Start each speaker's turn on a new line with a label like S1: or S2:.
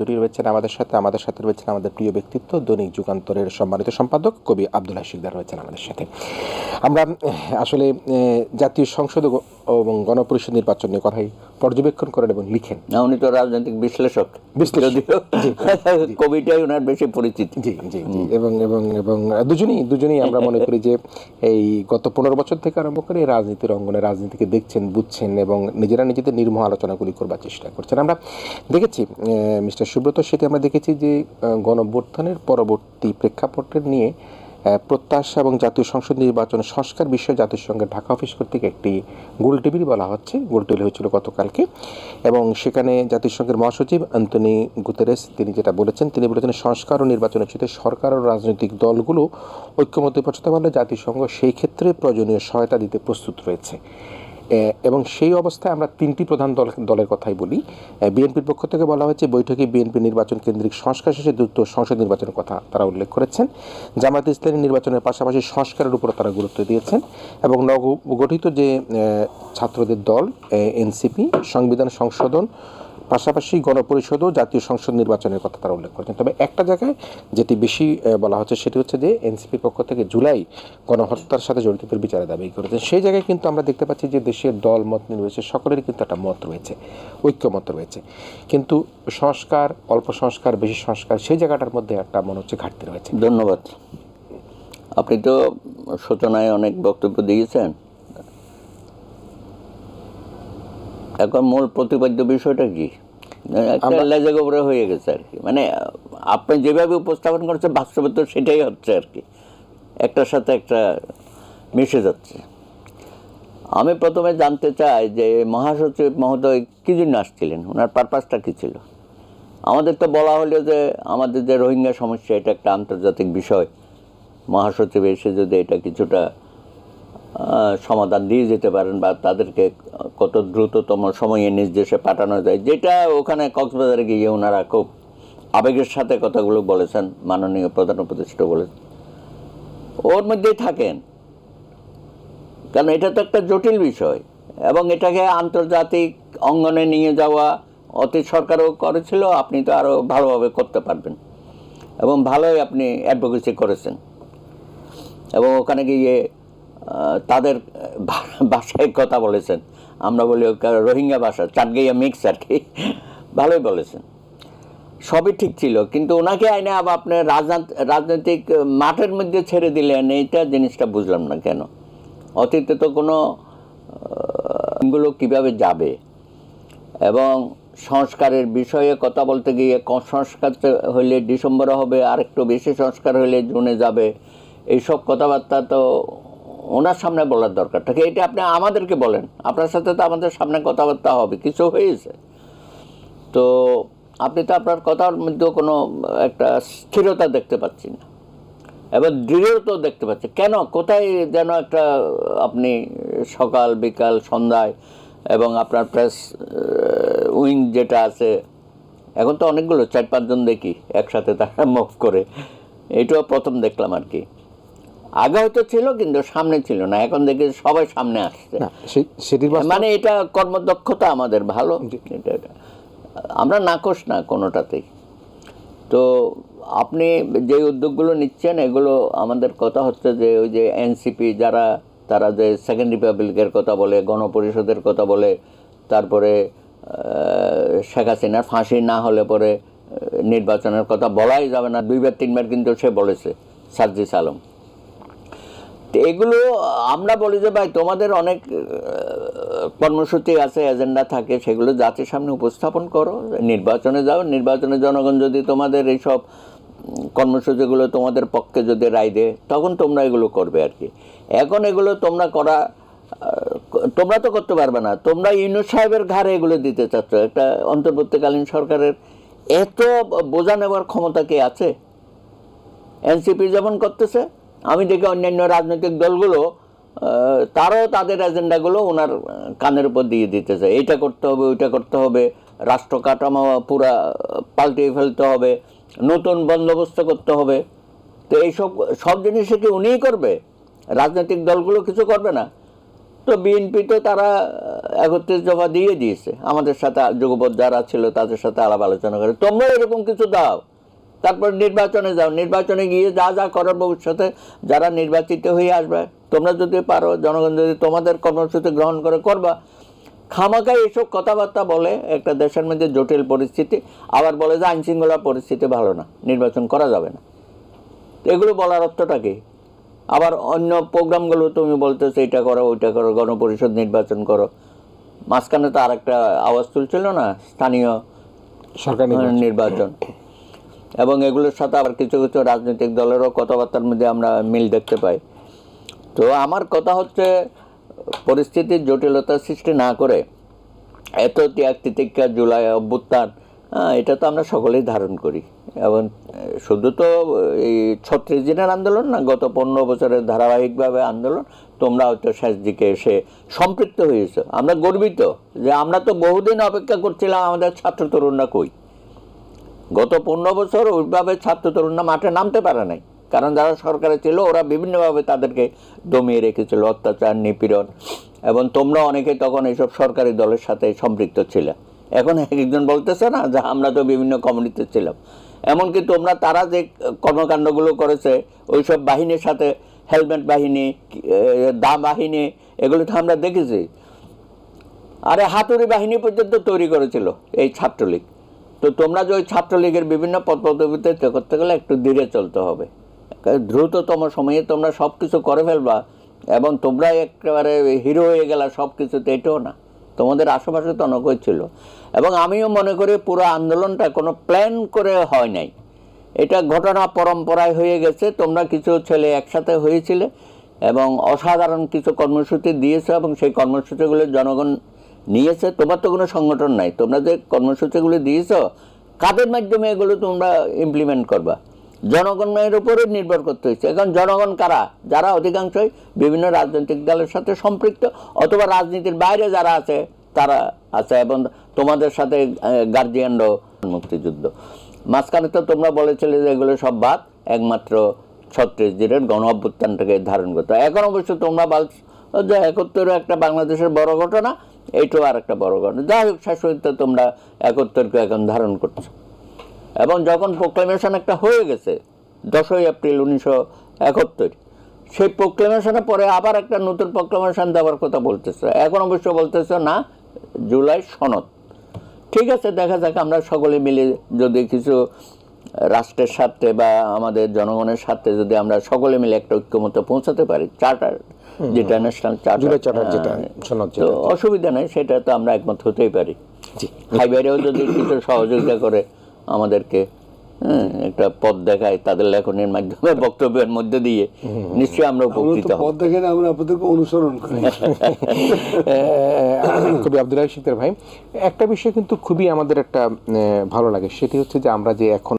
S1: দুটি রয়েছেন আমাদের সাথে রয়েছেন আমাদের প্রিয় ব্যক্তিত্ব দৈনিক যুগান্তরের সম্মানিত সম্পাদক কবি আব্দুল্লাহ শিকদার রয়েছেন আমাদের সাথে। আমরা আসলে জাতীয় সংসদ এবং গণপরিষদ নির্বাচন নিয়ে কথাই পর্যবেক্ষণ করেন এবং লিখেন।
S2: উনি তো রাজনৈতিক বিশ্লেষক, কবিটাই ওনার বেশি পরিচিত।
S1: জি জি জি এবং এবং এবং দুজনেই আমরা মনে করি যে এই গত 15 বছর থেকে আরম্ভ করে রাজনীতির অঙ্গনে রাজনীতিকে দেখছেন, বুঝছেন এবং নিজেরা নিজেদের নির্মোহ আলোচনাগুলি করবার চেষ্টা করছেন। আমরা দেখেছি মিস্টার সুব্রত সেটি আমরা দেখেছি যে গণঅভ্যুত্থানের পরবর্তী প্রেক্ষাপটের নিয়ে প্রত্যাশা এবং জাতীয় সংসদ নির্বাচন সংস্কার বিষয়ে জাতিসংঘের ঢাকা অফিস কর্তৃক একটি গোলটেবিল বলা হচ্ছে, গোলটেবিল হয়েছিল গতকালকে। এবং সেখানে জাতিসংঘের মহাসচিব অ্যান্তনি গুতেরেস তিনি যেটা বলেছেন, তিনি বলেছেন সংস্কার ও নির্বাচনের ক্ষেত্রে সরকার ও রাজনৈতিক দলগুলো ঐক্যমত্যে পৌঁছতে পারলে জাতিসংঘ সেই ক্ষেত্রে প্রয়োজনীয় সহায়তা দিতে প্রস্তুত রয়েছে। এবং সেই অবস্থায় আমরা তিনটি প্রধান দলের কথাই বলি। বিএনপির পক্ষ থেকে বলা হয়েছে বৈঠকে বিএনপি নির্বাচন কেন্দ্রিক সংস্কার শেষে দ্রুত সংসদ নির্বাচনের কথা তারা উল্লেখ করেছেন। জামায়াত ইসলামী নির্বাচনের পাশাপাশি সংস্কারের উপর তারা গুরুত্ব দিয়েছেন এবং নবগঠিত যে ছাত্রদের দল এনসিপি সংবিধান সংশোধন পাশাপাশি গণপরিষদ ও জাতীয় সংসদ নির্বাচনের কথা তারা উল্লেখ করেছেন। তবে একটা জায়গায় যেটি বেশি বলা হচ্ছে সেটি হচ্ছে যে এনসিপির পক্ষ থেকে জুলাই গণহত্যার সাথে জড়িতদের বিচারে দাবি করেছেন। সেই জায়গায় কিন্তু আমরা দেখতে পাচ্ছি যে দেশের দল মত রয়েছে, সকলেরই কিন্তু একটা মত রয়েছে, ঐক্যমত রয়েছে, কিন্তু সংস্কার, অল্প সংস্কার, বেশি সংস্কার, সেই জায়গাটার মধ্যে একটা মনে হচ্ছে ঘাটতি রয়েছে।
S2: ধন্যবাদ। আপনি তো সূচনায় অনেক বক্তব্য দিয়েছেন। এখন মূল প্রতিপাদ্য বিষয়টা কি লেজাগোবরে হয়ে গেছে আর কি, মানে আপনি যেভাবে উপস্থাপন করছেন বাস্তবে তো সেটাই হচ্ছে আর কি, একটার সাথে একটা মিশে যাচ্ছে। আমি প্রথমে জানতে চাই যে মহাসচিব মহোদয় কী জন্য আসছিলেন, ওনার পারপাসটা কী ছিল? আমাদের তো বলা হলো যে আমাদের যে রোহিঙ্গা সমস্যা এটা একটা আন্তর্জাতিক বিষয়, মহাসচিব এসে যদি এটা কিছুটা সমাধান দিয়ে যেতে পারেন বা তাদেরকে কত দ্রুততম সময়ে নিজ দেশে পাঠানো যায়, যেটা ওখানে কক্সবাজারে গিয়ে ওনারা খুব আবেগের সাথে কথাগুলো বলেছেন, মাননীয় প্রধান উপদেষ্টা বলেছেন, ওর মধ্যেই থাকেন। কারণ এটা তো একটা জটিল বিষয় এবং এটাকে আন্তর্জাতিক অঙ্গনে নিয়ে যাওয়া অতীত সরকারও করেছিল, আপনি তো আরও ভালোভাবে করতে পারবেন এবং ভালোই আপনি অ্যাডভোকেসি করেছেন এবং ওখানে গিয়ে তাদের ভাষায় কথা বলেছেন, আমরা বলি রোহিঙ্গা ভাষা, চাটগাইয়া মিক্স আর কি, ভালোই বলেছেন, সবই ঠিক ছিল। কিন্তু ওনাকে আইনে আবার আপনি রাজনৈতিক মাঠের মধ্যে ছেড়ে দিলেন, এইটা জিনিসটা বুঝলাম না কেন। অতীতে তো কোনো গুলো কীভাবে যাবে এবং সংস্কারের বিষয়ে কথা বলতে গিয়ে সংস্কার হইলে ডিসেম্বরে হবে, আরেকটু বেশি সংস্কার হইলে জুনে যাবে, এইসব কথাবার্তা তো ওনার সামনে বলার দরকার থাকে। এটা আপনি আমাদেরকে বলেন, আপনার সাথে তো আমাদের সামনে কথাবার্তা হবে, কিছু হয়েছে তো আপনি তো আপনার কথার মধ্যে কোনো একটা স্থিরতা দেখতে পাচ্ছি না এবার দৃঢ়তাও দেখতে পাচ্ছি। কেন, কোথায় যেন একটা আপনি সকাল বিকাল সন্ধ্যায় এবং আপনার প্রেস উইং যেটা আছে, এখন তো অনেকগুলো 4-5 জন দেখি একসাথে তারা মুভ করে, এটাও প্রথম দেখলাম আর কি। আগে হয়তো ছিল কিন্তু সামনে ছিল না, এখন দেখি সবাই সামনে আসছে, মানে এটা কর্মদক্ষতা আমাদের ভালো, এটা আমরা নাকশ না কোনোটাতেই। তো আপনি যে উদ্যোগগুলো নিচ্ছেন এগুলো আমাদের কথা হচ্ছে যে ওই যে এনসিপি যারা, তারা যে সেকেন্ড রিপাবলিকের কথা বলে, গণপরিষদের কথা বলে, তারপরে শেখ হাসিনার ফাঁসি না হলে পরে নির্বাচনের কথা বলাই যাবে না, 2-3বার কিন্তু সে বলেছে, সার্জিস আলম। তো এগুলো আমরা বলি যে ভাই তোমাদের অনেক কর্মসূচি আছে, এজেন্ডা থাকে, সেগুলো জাতির সামনে উপস্থাপন করো, নির্বাচনে যাও, নির্বাচনে জনগণ যদি তোমাদের এইসব কর্মসূচিগুলো তোমাদের পক্ষে যদি রায় দেয় তখন তোমরা এগুলো করবে আর কি। এখন এগুলো তোমরা তো করতে পারবে না, তোমরা ইউনূস সাহেবের ঘাড়ে এগুলো দিতে চাচ্ছ। একটা অন্তর্বর্তীকালীন সরকারের এত বোঝা নেওয়ার ক্ষমতা কি আছে? এনসিপি যেমন করতেছে, আমি দেখি অন্যান্য রাজনৈতিক দলগুলো তারাও তাদের এজেন্ডাগুলো ওনার কানের উপর দিয়ে দিতে চায়, এইটা করতে হবে, ওইটা করতে হবে, রাষ্ট্র কাঠামো পুরা পাল্টিয়ে ফেলতে হবে, নতুন বন্দোবস্ত করতে হবে। তো এইসব জিনিসে কি উনিই করবে? রাজনৈতিক দলগুলো কিছু করবে না? তো বিএনপি তো তারা 31 দফা দিয়ে দিয়েছে, আমাদের সাথে যুগপৎ যারা ছিল তাদের সাথে আলাপ আলোচনা করে, তোমরা এরকম কিছু দাও, তারপর নির্বাচনে যাও, নির্বাচনে গিয়ে যা যা করার ভবিষ্যতে যারা নির্বাচিত হয়ে আসবে, তোমরা যদি পারো, জনগণ যদি তোমাদের কর্মসূচি গ্রহণ করে করবা। খামাকাই এসব কথাবার্তা বলে একটা দেশের মধ্যে জটিল পরিস্থিতি, আবার বলে যে আইনশৃঙ্খলা পরিস্থিতি ভালো না, নির্বাচন করা যাবে না। এগুলো বলার অর্থটা কি? আবার অন্য প্রোগ্রামগুলো তুমি বলতেছো এটা করো ওইটা করো, গণপরিষদ নির্বাচন করো, মাঝখানে তো আরেকটা আওয়াজ তুলছিল না, স্থানীয়
S1: সরকার
S2: নির্বাচন, এবং এগুলোর সাথে আবার কিছু কিছু রাজনৈতিক দলেরও কথাবার্তার মধ্যে আমরা মিল দেখতে পাই। তো আমার কথা হচ্ছে, পরিস্থিতির জটিলতা সৃষ্টি না করে এত ত্যাগ তিতিক্ষা, জুলাই অভ্যুত্থান, এটা তো আমরা সকলেই ধারণ করি, এবং শুধু তো এই 36 দিনের আন্দোলন না, গত 15 বছরের ধারাবাহিকভাবে আন্দোলন, তোমরা হয়তো শেষ দিকে এসে সম্পৃক্ত হয়েছো। আমরা গর্বিত যে আমরা তো বহুদিন অপেক্ষা করছিলাম, আমাদের ছাত্র তরুণরা কই। গত 15 বছর ওইভাবে ছাত্র তরুণরা মাঠে নামতে পারে নাই, কারণ যারা সরকারে ছিল ওরা বিভিন্নভাবে তাদেরকে দমিয়ে রেখেছিল, অত্যাচার, নিপীড়ন, এবং তোমরা অনেকে তখন এইসব সরকারি দলের সাথে সম্পৃক্ত ছিল। এখন একজন বলতেছে না যে আমরা তো বিভিন্ন কমিউনিটিতে ছিলাম, এমনকি তোমরা তারা যে কর্মকাণ্ডগুলো করেছে ওইসব বাহিনীর সাথে, হেলমেট বাহিনী, দা বাহিনী, এগুলো তো আমরা দেখেছি। আরে হাতুড়ি বাহিনী পর্যন্ত তৈরি করেছিল এই ছাত্রলীগ। তো তোমরা যে ওই ছাত্রলীগের বিভিন্ন পদ পদবিতে করতে গেলে একটু ধীরে চলতে হবে, দ্রুততম সময়ে তোমরা সব কিছু করে ফেলবা, এবং তোমরা একেবারে হিরো হয়ে গেলা সব কিছুতে, এটাও না, তোমাদের আশেপাশে তো অনেক ছিল। এবং আমিও মনে করি পুরো আন্দোলনটা কোনো প্ল্যান করে হয় নাই, এটা ঘটনা পরম্পরায় হয়ে গেছে। তোমরা কিছু ছেলে একসাথে হয়েছিলে এবং অসাধারণ কিছু কর্মসূচি দিয়েছে, এবং সেই কর্মসূচিগুলো জনগণ নিয়েছে। তোমার তো কোনো সংগঠন নাই, তোমরা যে কর্মসূচিগুলো দিয়েছ কাদের মাধ্যমে এগুলো তোমরা ইমপ্লিমেন্ট করবা? জনগণের উপরে নির্ভর করতে হয়েছে। এখন জনগণ কারা? যারা অধিকাংশই বিভিন্ন রাজনৈতিক দলের সাথে সম্পৃক্ত, অথবা রাজনীতির বাইরে যারা আছে তারা আছে, এবং তোমাদের সাথে গার্জিয়ানরাও। মুক্তিযুদ্ধ মাঝখানে তো তোমরা বলেছিলে যে এগুলো সব বাদ, একমাত্র 36 দিনের গণ অভ্যুত্থানটাকে ধারণ করতে। এখন অবশ্য তোমরা বলছো যে 71 একটা বাংলাদেশের বড় ঘটনা, এইটাও আর একটা বড় ঘটনা। যাই হোক, শাসিত তোমরা 71কে এখন ধারণ করছো। এবং যখন প্রোক্লেমেশন একটা হয়ে গেছে 10ই এপ্রিল 1971, সেই প্রোক্লেমেশনের পরে আবার একটা নতুন প্রোক্লেমেশন দেওয়ার কথা বলতেছে। এখন অবশ্য বলতেছে না, জুলাই সনদ। ঠিক আছে, দেখা যাক, আমরা সকলে মিলে যদি কিছু রাষ্ট্রের স্বার্থে বা আমাদের জনগণের স্বার্থে যদি আমরা সকলে মিলে একটা ঐক্যমতে পৌঁছাতে পারি, চার্টার যেটা ন্যাশনাল চার্টার, তো অসুবিধা নেই, সেটা তো আমরা একমত হতেই পারি। ভাই বাইরেও যদি কিছু সহযোগিতা করে আমাদেরকে, একটা পথ দেখায় তাদের লেখনের মাধ্যমে, বক্তব্যের মধ্যে দিয়ে, নিশ্চয়ই আমরা উপকৃত হব।
S3: পথ দেখে আমরা আপনাদেরকে অনুসরণ করি।
S1: কবি আব্দুল রাহিক শিকদার ভাই, একটা বিষয় কিন্তু খুবই আমাদের একটা ভালো লাগে, সেটি হচ্ছে যে আমরা যে এখন